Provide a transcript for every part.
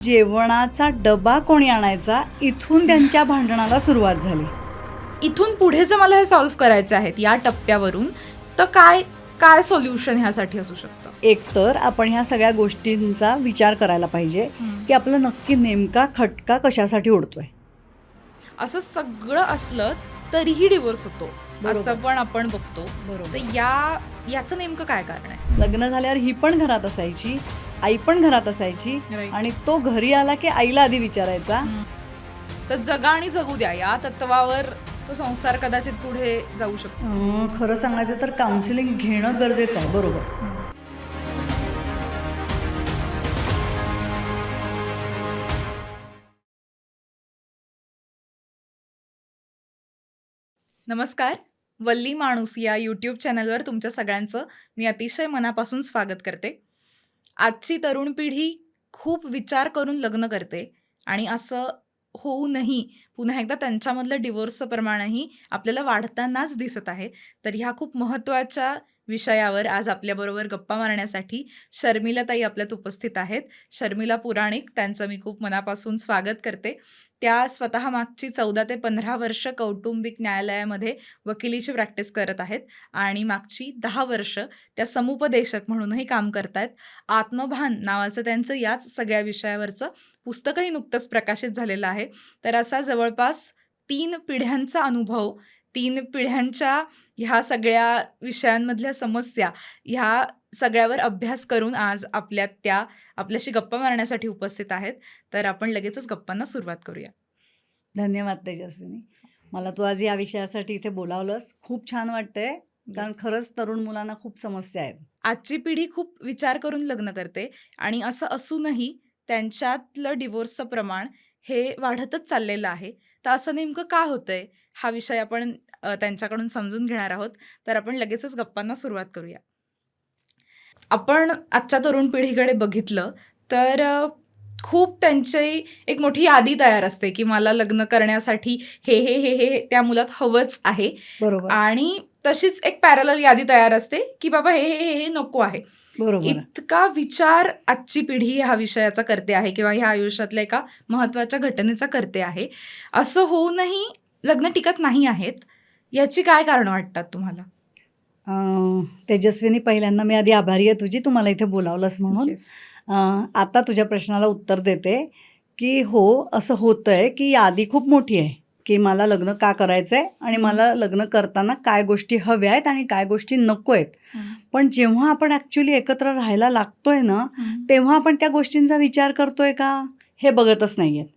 जेवणाचा डबा कोणी आणायचा, इथून त्यांच्या भांडणाला सुरुवात झाली. इथून पुढे जर मला हे सॉल्व्ह करायचे आहेत या टप्प्यावरून, तर काय काय सोल्युशन ह्यासाठी असू शकतं? एकतर आपण ह्या सगळ्या गोष्टींचा विचार करायला पाहिजे की आपलं नक्की नेमका खटका कशासाठी उडतोय. असं सगळं असलं तरीही डिवोर्स होतो असं पण आपण बघतो. बरोबर. तर याचं नेमकं काय कारण आहे? लग्न झाल्यावर ही पण घरात असायची, आई पण घरात असायची, Right. आणि तो घरी आला की आईला आधी विचारायचा. तर जगा आणि जगू द्या या तत्वावर तो संसार कदाचित पुढे जाऊ शकतो. खरं सांगायचं तर काउन्सिलिंग घेणं गरजेचं आहे. बरोबर. नमस्कार, वल्ली माणूस या यूट्यूब चॅनलवर तुमच्या सगळ्यांचं मी अतिशय मनापासून स्वागत करते. आजची तरुण पिढी खूप विचार करून लग्न करते आणि असं होऊनही पुन्हा एकदा त्यांच्यामधलं डिवोर्सचं प्रमाणही आपल्याला वाढतानाच दिसत आहे. तर ह्या खूप महत्त्वाच्या विषयावर आज आपल्याबरोबर गप्पा मारण्यासाठी शर्मिलाताई आपल्यात उपस्थित आहेत. शर्मिला पुराणिक, त्यांचं मी खूप मनापासून स्वागत करते. त्या स्वतः मागची 14 ते 15 वर्ष कौटुंबिक न्यायालयामध्ये वकिलीची प्रॅक्टिस करत आहेत आणि मागची 10 वर्ष त्या समुपदेशक म्हणूनही काम करत आहेत. आत्मभान नावाचं त्यांचं याच सगळ्या विषयावरचं पुस्तकही नुकतंच प्रकाशित झालेलं आहे. तर असा जवळपास 3 पिढ्यांचा अनुभव, 3 पिढ्यांच्या ह्या सगळ्या विषयांमधल्या समस्या, ह्या सगळ्यावर अभ्यास करून आज त्या आपल्याशी गप्पा मारण्यासाठी उपस्थित आहेत. तर आपण लगेचच गप्पांना सुरुवात करूया. धन्यवाद तेजस्विनी, मला तू आज या विषयासाठी इथे बोलावलंस. खूप छान वाटतंय, कारण खरंच तरुण मुलांना खूप समस्या आहेत. आजची पिढी खूप विचार करून लग्न करते आणि असं असूनही त्यांच्यातलं डिवोर्सचं प्रमाण हे वाढतच चाललेलं आहे. तर असं नेमकं का होतंय, हा विषय आपण त्यांच्याकडून समजून घेणार आहोत. तर आपण लगेचच गप्पांना सुरुवात करूया. आपण आजच्या तरुण पिढीकडे बघितलं तर खूप त्यांची एक मोठी यादी तयार असते की मला लग्न करण्यासाठी हे हे हे हे त्या मुलात हवंच आहे. बरोबर. आणि तशीच एक पॅरलल यादी तयार असते की बाबा हे हे हे नको आहे. बरोबर. इतका विचार आजची पिढी ह्या विषयाचा करते आहे किंवा ह्या आयुष्यातल्या एका महत्त्वाच्या घटनेचा करते आहे. असं होऊनही लग्न टिकत नाही आहेत. याची काय कारणं वाटतात तुम्हाला? तेजस्विनी, पहिल्यांदा मी आधी आभारी आहे तुझी, तू मला इथे बोलावलंस म्हणून. Yes. आता तुझ्या प्रश्नाला उत्तर देते की हो, असं होतंय की यादी खूप मोठी आहे की मला लग्न का करायचं आहे आणि मला लग्न करताना काय गोष्टी हव्या आहेत आणि काय गोष्टी नको आहेत. पण जेव्हा आपण ॲक्च्युली एकत्र राहायला लागतोय ना, तेव्हा आपण त्या गोष्टींचा विचार करतोय का, हे बघतच नाही आहेत.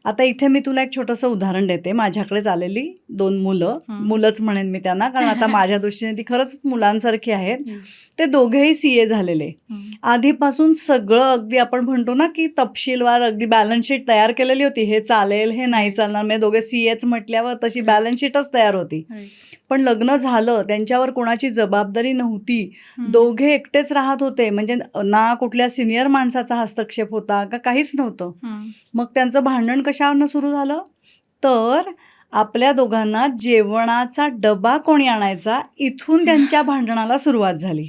आता इथे मी तुला एक छोटंसं उदाहरण देते. माझ्याकडेच आलेली 2 मुलं, मुलंच म्हणेन मी त्यांना, कारण आता माझ्या दृष्टीने ती खरंच मुलांसारखी आहेत. ते दोघेही CA झालेले. आधीपासून सगळं अगदी आपण म्हणतो ना की तपशीलवार अगदी बॅलन्स शीट तयार केलेली होती. हे चालेल, हे नाही चालणार, म्हणजे दोघे CAच म्हटल्यावर तशी बॅलन्स शीटच तयार होती. पण लग्न झालं, त्यांच्यावर कोणाची जबाबदारी नव्हती. दोघे एकटेच राहत होते, म्हणजे ना कुठल्या सिनियर माणसाचा हस्तक्षेप होता का काहीच नव्हतं. मग त्यांचं भांडण कशावरनं सुरू झालं, तर आपल्या दोघांना जेवणाचा डबा कोणी आणायचा, इथून त्यांच्या भांडणाला सुरुवात झाली.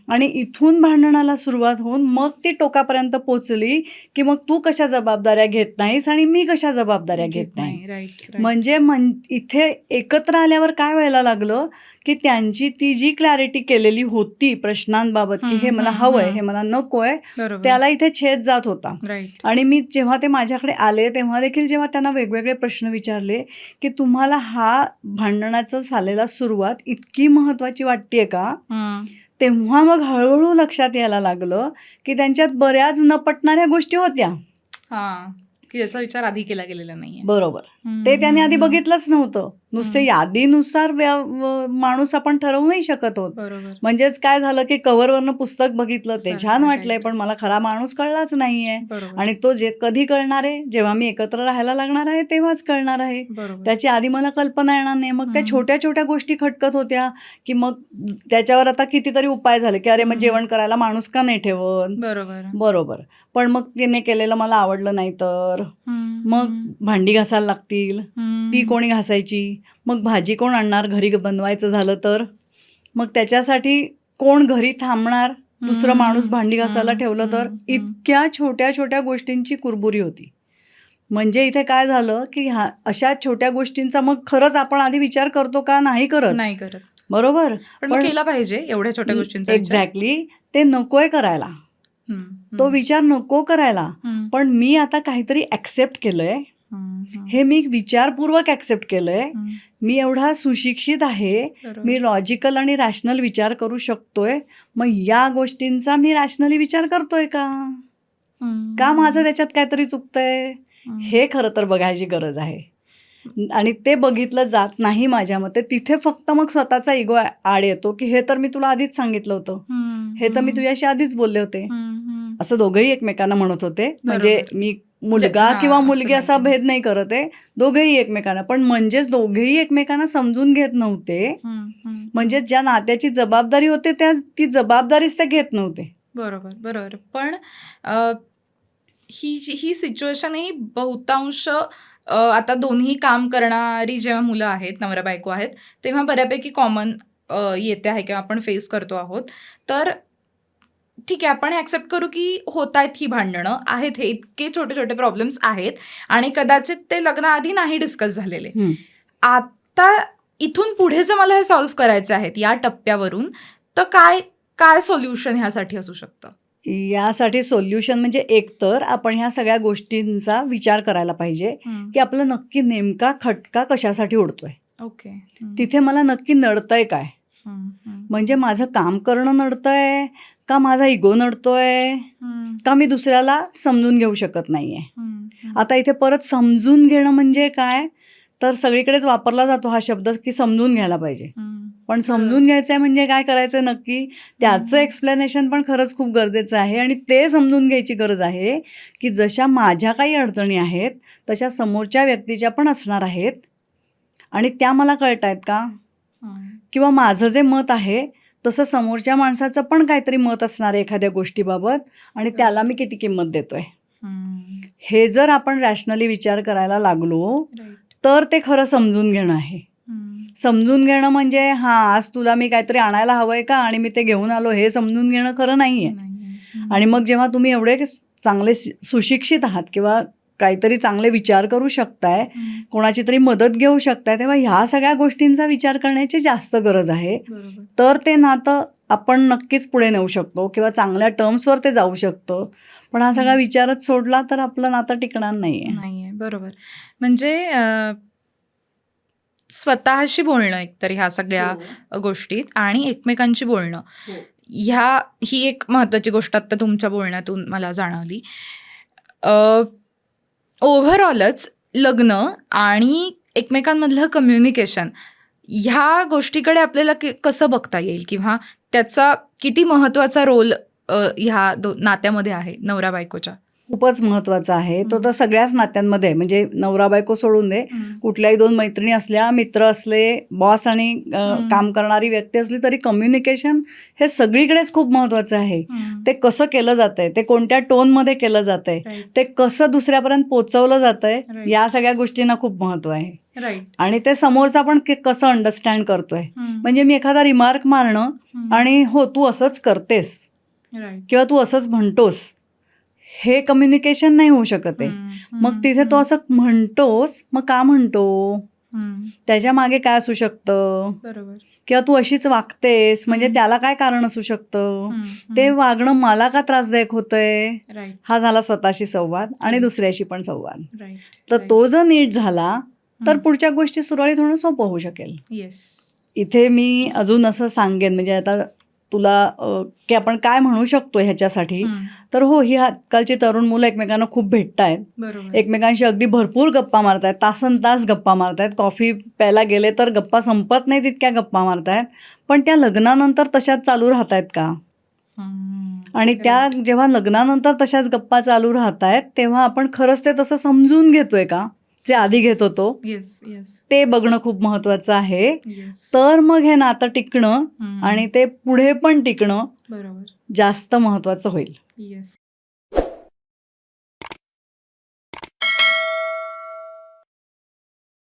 आणि इथून भांडणाला सुरुवात होऊन मग ती टोकापर्यंत पोचली की मग तू कशा जबाबदाऱ्या घेत नाहीस आणि मी कशा जबाबदाऱ्या घेत नाही. म्हणजे इथे एकत्र आल्यावर काय व्हायला लागलं की त्यांची ती जी क्लॅरिटी केलेली होती प्रश्नांबाबत की हे मला हवंय, हे मला नकोय, त्याला इथे छेद जात होता. आणि मी जेव्हा ते माझ्याकडे आले तेव्हा देखील जेव्हा त्यांना वेगवेगळे प्रश्न विचारले की तुम्हाला हा भांडणाचं झालेला सुरुवात इतकी महत्त्वाची वाटतेय का, तेव्हा मग हळूहळू लक्षात यायला लागलं की त्यांच्यात बऱ्याच न पटणाऱ्या गोष्टी होत्या. की याचा विचार आधी केला गेलेला नाहीये. बरोबर. ते त्याने आधी बघितलंच नव्हतं. नुसते यादीनुसार माणूस आपण ठरवू नाही शकत होत. म्हणजेच काय झालं की कव्हरवरनं पुस्तक बघितलं, ते छान वाटलंय, पण मला खरा माणूस कळलाच नाहीये. आणि तो कधी कळणार आहे, जेव्हा मी एकत्र राहायला लागणार आहे तेव्हाच कळणार आहे. त्याची आधी मला कल्पना येणार नाही. मग त्या छोट्या छोट्या गोष्टी खटकत होत्या की मग त्याच्यावर आता कितीतरी उपाय झाले की अरे मग जेवण करायला माणूस का नाही ठेवत. बरोबर. पण मग तिने केलेलं मला आवडलं नाही तर मग भांडी घासायला लागतील, ती कोणी घासायची, मग भाजी कोण आणणार घरी बनवायचं झालं तर, मग त्याच्यासाठी कोण घरी थांबणार, दुसरं माणूस भांडी घासायला ठेवलं तर इतक्या छोट्या छोट्या गोष्टींची कुरबुरी होती. म्हणजे इथे काय झालं की अशा छोट्या गोष्टींचा मग खरंच आपण आधी विचार करतो का नाही करत, नाही करत. बरोबर, पण केला पाहिजे एवढ्या छोट्या गोष्टींचा विचार. एक्झॅक्टली ते नकोय करायला, तो विचार नको करायला. पण मी आता काहीतरी ऍक्सेप्ट केलंय, हे मी विचारपूर्वक ऍक्सेप्ट केलंय, मी एवढा सुशिक्षित आहे, मी लॉजिकल आणि रॅशनल विचार करू शकतोय, मग या गोष्टींचा मी रॅशनली विचार करतोय का माझं त्याच्यात काहीतरी चुकतंय, हे खरं तर बघायची गरज आहे. आणि ते बघितलं जात नाही माझ्या मते. तिथे फक्त मग स्वतःचा इगो आड येतो की हे तर मी तुला आधीच सांगितलं होतं, हे तर मी तुझ्याशी आधीच बोलले होते, असं दोघंही एकमेकांना म्हणत होते. म्हणजे मी मुलगा किंवा मुलगी असा भेद नाही करत आहे, दोघेही एकमेकांना. पण म्हणजेच दोघेही एकमेकांना समजून घेत नव्हते, म्हणजे ज्या नात्याची जबाबदारी होते ती जबाबदारीच ते घेत नव्हते. बरोबर बरोबर. पण ही सिच्युएशन ही बहुतांश आता दोन्ही काम करणारी जेव्हा मुलं आहेत, नवरा बायको आहेत, तेव्हा बऱ्यापैकी कॉमन येते आहे किंवा आपण फेस करतो आहोत. तर ठीक आहे, आपण ऍक्सेप्ट करू की होत आहेत ही भांडणं आहेत, हे इतके छोटे छोटे प्रॉब्लेम्स आहेत आणि कदाचित ते लग्नाआधी नाही डिस्कस झालेले. आता इथून पुढे जर मला हे सॉल्व्ह करायचे आहेत या टप्प्यावरून, तर काय सोल्युशन ह्यासाठी असू शकतं? यासाठी सोल्युशन म्हणजे एकतर आपण ह्या सगळ्या गोष्टींचा विचार करायला पाहिजे की आपलं नक्की नेमका खटका कशासाठी उडतोय. ओके, तिथे मला नक्की नडतंय काय, म्हणजे माझं काम करणं नडतंय का, माझा इगो नडतोय का, मी दुसऱ्याला समजून घेऊ शकत नाहीये. आता इथे परत समजून घेणं म्हणजे काय, तर सगळीकडेच वापरला जातो हा शब्द की समजून घ्यायला पाहिजे. पण समजून घ्यायचंय म्हणजे काय करायचंय नक्की, त्याचं एक्सप्लेनेशन पण खरंच खूप गरजेचं आहे. आणि ते समजून घ्यायची गरज आहे की जशा माझ्या काही अडचणी आहेत तशा समोरच्या व्यक्तीच्या पण असणार आहेत आणि त्या मला कळतायत का, किंवा माझं जे मत आहे तसं समोरच्या माणसाचं पण काहीतरी मत असणार आहे एखाद्या गोष्टीबाबत, आणि त्याला मी किती किंमत देतोय. हे जर आपण रॅशनली विचार करायला लागलो तर ते खरं समजून घेणं आहे. समजून घेणं म्हणजे आज तुला मी काहीतरी आणायला हवंय का आणि मी ते घेऊन आलो, हे समजून घेणं खरं नाहीये. आणि मग जेव्हा तुम्ही एवढे चांगले सुशिक्षित आहात किंवा काहीतरी चांगले विचार करू शकताय, कोणाची तरी मदत घेऊ शकताय, तेव्हा ह्या सगळ्या गोष्टींचा विचार करण्याची जास्त गरज आहे. तर ते नातं आपण नक्कीच पुढे नेऊ शकतो किंवा चांगल्या टर्म्सवर ते जाऊ शकतं. पण हा सगळा विचारच सोडला तर आपलं नातं टिकणार नाहीये. बरोबर. म्हणजे स्वतःशी बोलणं एकतर ह्या सगळ्या गोष्टीत आणि एकमेकांशी बोलणं, ही एक महत्वाची गोष्ट आता तुमच्या बोलण्यातून मला जाणवली. ओव्हरऑलच लग्न आणि एकमेकांमधलं कम्युनिकेशन ह्या गोष्टीकडे आपल्याला कसं बघता येईल किंवा त्याचा किती महत्वाचा रोल ह्या नात्यामध्ये आहे नवरा बायकोच्या? खूपच महत्वाचा आहे तो तर सगळ्याच नात्यांमध्ये. म्हणजे नवरा बायको सोडून दे, कुठल्याही दोन मैत्रिणी असल्या, मित्र असले, बॉस आणि काम करणारी व्यक्ती असली तरी कम्युनिकेशन हे सगळीकडेच खूप महत्वाचं आहे. ते कसं केलं जातंय, ते कोणत्या टोनमध्ये केलं जातंय, ते कसं दुसऱ्यापर्यंत पोचवलं जातंय, या सगळ्या गोष्टींना खूप महत्व आहे. आणि ते समोरचा पण कसं अंडरस्टँड करतोय. म्हणजे मी एखादा रिमार्क मारणं आणि हो तू असंच करतेस किंवा तू असंच म्हणतोस, हे कम्युनिकेशन नाही होऊ शकत आहे. मग तिथे तो असं म्हणतोस, मग का म्हणतो, त्याच्या मागे काय असू शकतं, किंवा तू अशीच वागतेस म्हणजे त्याला काय कारण असू शकतं, ते वागणं मला का त्रासदायक होतंय. हा झाला स्वतःशी संवाद आणि दुसऱ्याशी पण संवाद. तर तो जर नीट झाला तर पुढच्या गोष्टी सुरळीत होणं सोपं होऊ शकेल. इथे मी अजून असं सांगेन, म्हणजे आता तुला की आपण काय म्हणू शकतो ह्याच्यासाठी, तर हो, ही आजकालची तरुण मुलं एकमेकांना खूप भेटतायत, एकमेकांशी अगदी भरपूर गप्पा मारतायत, तासनतास गप्पा मारतायत, कॉफी प्यायला गेले तर गप्पा संपत नाही तितक्या गप्पा मारतायत. पण त्या लग्नानंतर तशाच चालू राहतायत का, आणि त्या जेव्हा लग्नानंतर तशाच गप्पा चालू राहतायत तेव्हा आपण खरंच ते तसं समजून घेतोय का जे आधी घेत होतो, ते बघणं खूप महत्वाचं आहे. तर मग हे नातं टिकणं आणि ते पुढे पण टिकणं जास्त महत्वाचं होईल.